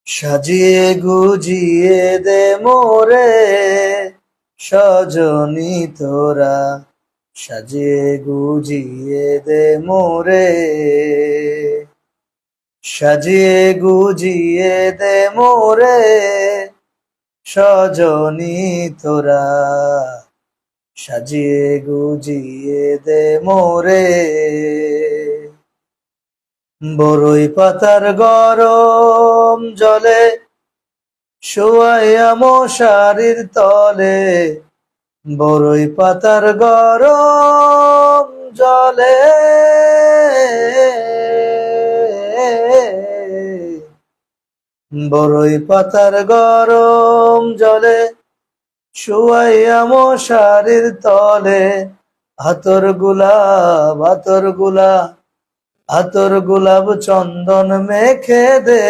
সাজিয়ে গুজিয়ে দে মোরে সজনী তোরা, সাজিয়ে গুজিয়ে দে মোরে, সাজিয়ে গুজিয়ে দে মোরে সজনী তোরা, সাজিয়ে গুজিয়ে দে মোরে। বরই পাতার গরম জলে শোয়াইয়া মশারির তলে, বরই পাতার গরম জলে বরই পাতার গরম জলে শোয়াইয়া মশারির তলে, আতর গোলাপ আতর গোলাপ আতর গোলাপ চন্দন মেখে দে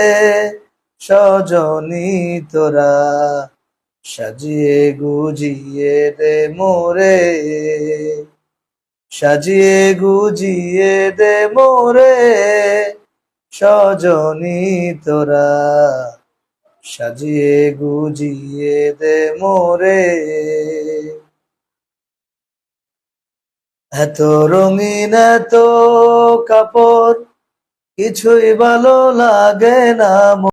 সজনী তোরা, সাজিয়ে গুজিয়ে দে মোরে, সাজিয়ে গুজিয়ে দে মোরে সজনী তোরা, সাজিয়ে গুজিয়ে দে মোরে। এত রঙিন এত কাপড় কিছুই ভালো লাগে না।